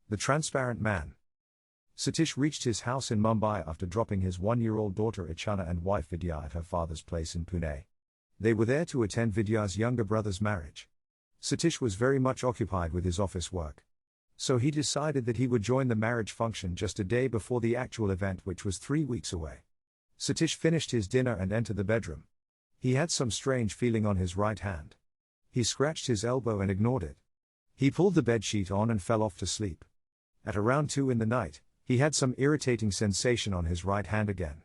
The Transparent Man. Satish reached his house in Mumbai after dropping his 1-year-old daughter Ichana and wife Vidya at her father's place in Pune. They were there to attend Vidya's younger brother's marriage. Satish was very much occupied with his office work. So he decided that he would join the marriage function just a day before the actual event, which was 3 weeks away. Satish finished his dinner and entered the bedroom. He had some strange feeling on his right hand. He scratched his elbow and ignored it. He pulled the bedsheet on and fell off to sleep. At around 2 in the night, he had some irritating sensation on his right hand again.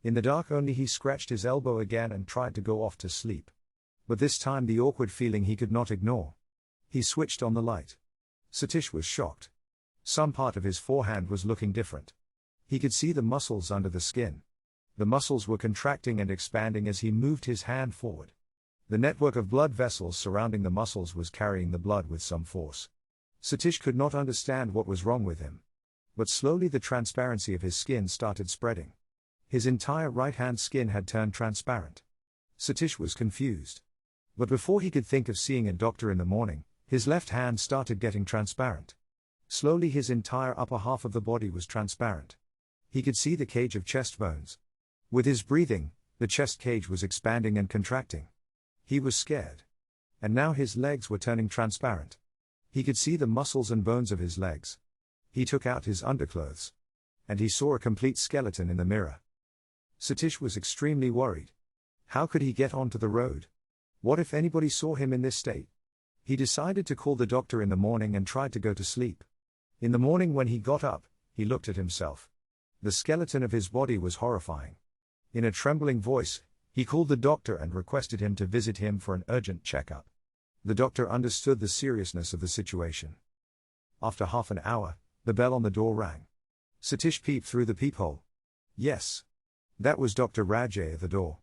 In the dark only he scratched his elbow again and tried to go off to sleep. But this time the awkward feeling he could not ignore. He switched on the light. Satish was shocked. Some part of his forehand was looking different. He could see the muscles under the skin. The muscles were contracting and expanding as he moved his hand forward. The network of blood vessels surrounding the muscles was carrying the blood with some force. Satish could not understand what was wrong with him. But slowly the transparency of his skin started spreading. His entire right hand skin had turned transparent. Satish was confused. But before he could think of seeing a doctor in the morning, his left hand started getting transparent. Slowly his entire upper half of the body was transparent. He could see the cage of chest bones. With his breathing, the chest cage was expanding and contracting. He was scared. And now his legs were turning transparent. He could see the muscles and bones of his legs. He took out his underclothes. And he saw a complete skeleton in the mirror. Satish was extremely worried. How could he get onto the road? What if anybody saw him in this state? He decided to call the doctor in the morning and tried to go to sleep. In the morning when he got up, he looked at himself. The skeleton of his body was horrifying. In a trembling voice, he called the doctor and requested him to visit him for an urgent checkup. The doctor understood the seriousness of the situation. After half an hour, the bell on the door rang. Satish peeped through the peephole. Yes. That was Dr. Rajay at the door.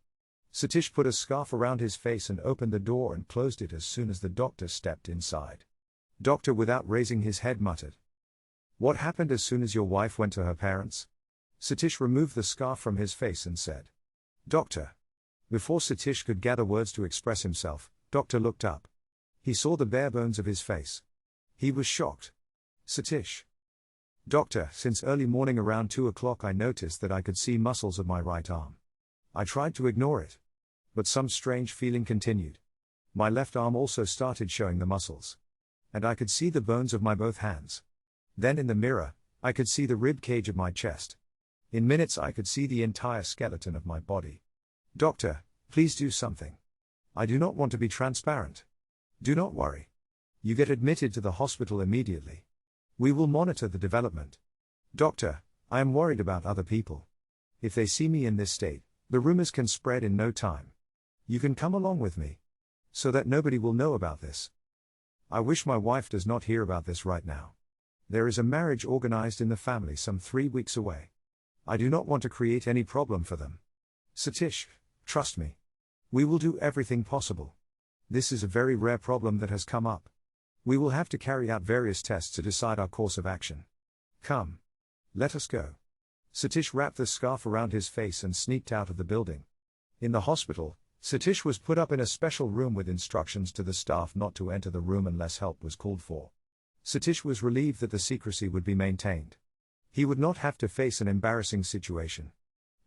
Satish put a scarf around his face and opened the door and closed it as soon as the doctor stepped inside. Doctor, without raising his head, muttered, "What happened as soon as your wife went to her parents?" Satish removed the scarf from his face and said, "Doctor." Before Satish could gather words to express himself, Doctor looked up. He saw the bare bones of his face. He was shocked. "Satish." "Doctor, since early morning around 2 o'clock I noticed that I could see muscles of my right arm. I tried to ignore it. But some strange feeling continued. My left arm also started showing the muscles. And I could see the bones of my both hands. Then in the mirror, I could see the rib cage of my chest. In minutes I could see the entire skeleton of my body. Doctor, please do something. I do not want to be transparent. Do not worry. You get admitted to the hospital immediately. We will monitor the development. Doctor, I am worried about other people. If they see me in this state, the rumors can spread in no time. You can come along with me. So that nobody will know about this. I wish my wife does not hear about this right now. There is a marriage organized in the family some 3 weeks away. I do not want to create any problem for them. Satish, trust me. We will do everything possible. This is a very rare problem that has come up. We will have to carry out various tests to decide our course of action. Come. Let us go." Satish wrapped the scarf around his face and sneaked out of the building. In the hospital, Satish was put up in a special room with instructions to the staff not to enter the room unless help was called for. Satish was relieved that the secrecy would be maintained. He would not have to face an embarrassing situation.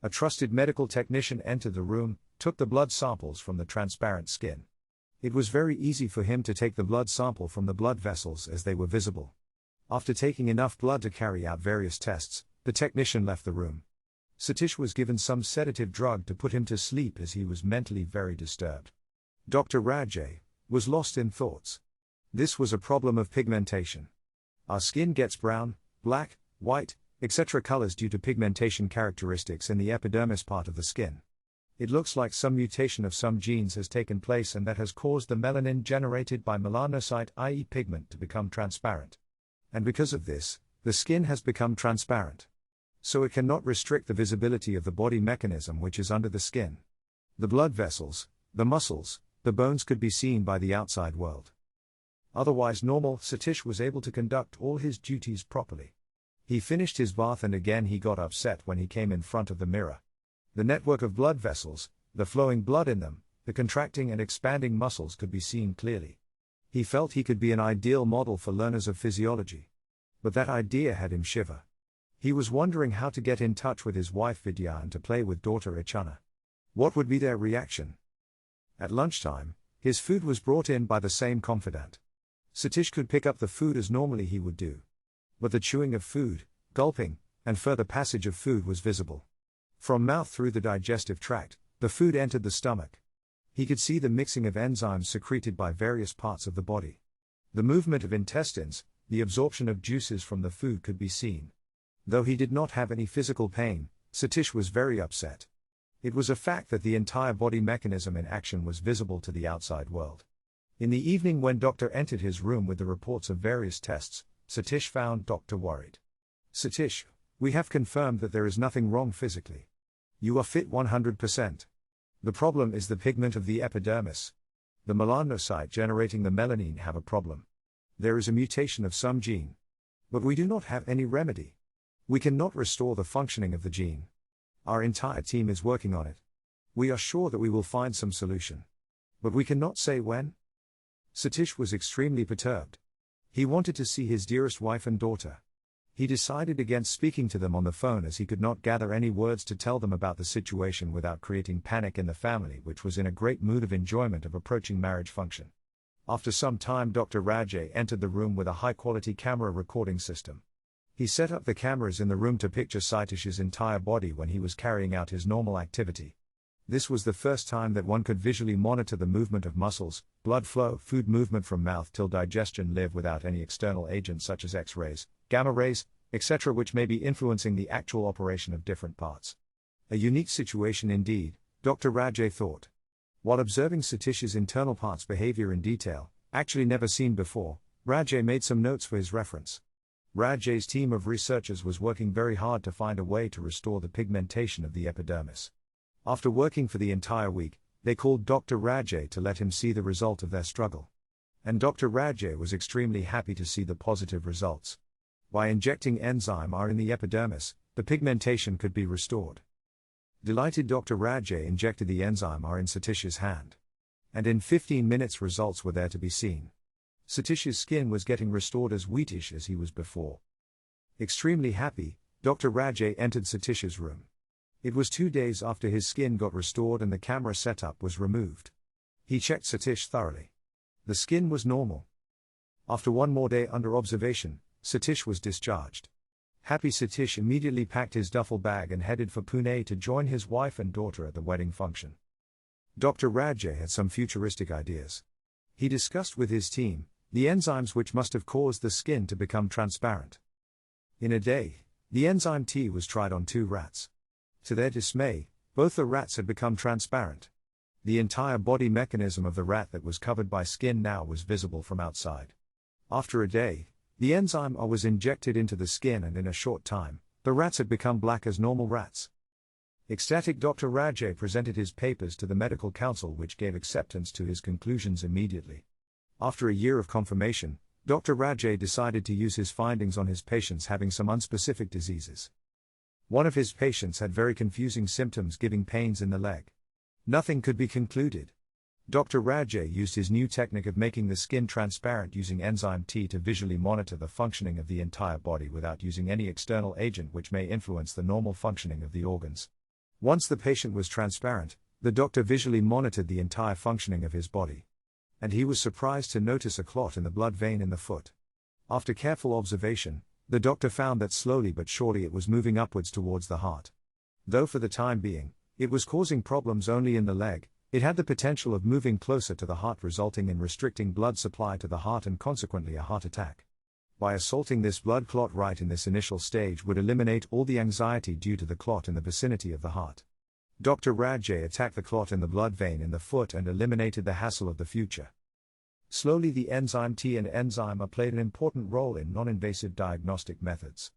A trusted medical technician entered the room, took the blood samples from the transparent skin. It was very easy for him to take the blood sample from the blood vessels as they were visible. After taking enough blood to carry out various tests, the technician left the room. Satish was given some sedative drug to put him to sleep as he was mentally very disturbed. Dr. Rajay was lost in thoughts. This was a problem of pigmentation. Our skin gets brown, black, white, etc. colors due to pigmentation characteristics in the epidermis part of the skin. It looks like some mutation of some genes has taken place and that has caused the melanin generated by melanocyte, i.e. pigment, to become transparent. And because of this, the skin has become transparent. So it cannot restrict the visibility of the body mechanism which is under the skin. The blood vessels, the muscles, the bones could be seen by the outside world. Otherwise normal, Satish was able to conduct all his duties properly. He finished his bath and again he got upset when he came in front of the mirror. The network of blood vessels, the flowing blood in them, the contracting and expanding muscles could be seen clearly. He felt he could be an ideal model for learners of physiology. But that idea had him shiver. He was wondering how to get in touch with his wife Vidya and to play with daughter Ichana. What would be their reaction? At lunchtime, his food was brought in by the same confidant. Satish could pick up the food as normally he would do. But the chewing of food, gulping, and further passage of food was visible. From mouth through the digestive tract, the food entered the stomach. He could see the mixing of enzymes secreted by various parts of the body. The movement of intestines, the absorption of juices from the food could be seen. Though he did not have any physical pain, Satish was very upset. It was a fact that the entire body mechanism in action was visible to the outside world. In the evening when doctor entered his room with the reports of various tests, Satish found doctor worried. "Satish, we have confirmed that there is nothing wrong physically. You are fit 100%. The problem is the pigment of the epidermis. The melanocyte generating the melanin have a problem. There is a mutation of some gene. But we do not have any remedy. We cannot restore the functioning of the gene. Our entire team is working on it. We are sure that we will find some solution. But we cannot say when." Satish was extremely perturbed. He wanted to see his dearest wife and daughter. He decided against speaking to them on the phone as he could not gather any words to tell them about the situation without creating panic in the family, which was in a great mood of enjoyment of approaching marriage function. After some time, Dr. Rajay entered the room with a high-quality camera recording system. He set up the cameras in the room to picture Satish's entire body when he was carrying out his normal activity. This was the first time that one could visually monitor the movement of muscles, blood flow, food movement from mouth till digestion live without any external agents such as X-rays, gamma rays, etc., which may be influencing the actual operation of different parts. A unique situation indeed, Dr. Rajay thought. While observing Satish's internal parts behavior in detail, actually never seen before, Rajay made some notes for his reference. Rajay's team of researchers was working very hard to find a way to restore the pigmentation of the epidermis. After working for the entire week, they called Dr. Rajay to let him see the result of their struggle. And Dr. Rajay was extremely happy to see the positive results. By injecting enzyme R in the epidermis, the pigmentation could be restored. Delighted, Dr. Rajay injected the enzyme R in Satish's hand. And in 15 minutes results were there to be seen. Satish's skin was getting restored as wheatish as he was before. Extremely happy, Dr. Rajay entered Satish's room. It was 2 days after his skin got restored and the camera setup was removed. He checked Satish thoroughly. The skin was normal. After one more day under observation, Satish was discharged. Happy Satish immediately packed his duffel bag and headed for Pune to join his wife and daughter at the wedding function. Dr. Rajay had some futuristic ideas. He discussed with his team the enzymes which must have caused the skin to become transparent. In a day, the enzyme T was tried on 2 rats. To their dismay, both the rats had become transparent. The entire body mechanism of the rat that was covered by skin now was visible from outside. After a day, the enzyme R was injected into the skin and in a short time, the rats had become black as normal rats. Ecstatic, Dr. Rajay presented his papers to the medical council, which gave acceptance to his conclusions immediately. After a year of confirmation, Dr. Rajay decided to use his findings on his patients having some unspecific diseases. One of his patients had very confusing symptoms, giving pains in the leg. Nothing could be concluded. Dr. Rajay used his new technique of making the skin transparent using enzyme T to visually monitor the functioning of the entire body without using any external agent which may influence the normal functioning of the organs. Once the patient was transparent, the doctor visually monitored the entire functioning of his body. And he was surprised to notice a clot in the blood vein in the foot. After careful observation, the doctor found that slowly but surely it was moving upwards towards the heart. Though for the time being, it was causing problems only in the leg, it had the potential of moving closer to the heart, resulting in restricting blood supply to the heart and consequently a heart attack. By assaulting this blood clot right in this initial stage would eliminate all the anxiety due to the clot in the vicinity of the heart. Dr. Rajay attacked the clot in the blood vein in the foot and eliminated the hassle of the future. Slowly the enzyme T and enzyme A played an important role in non-invasive diagnostic methods.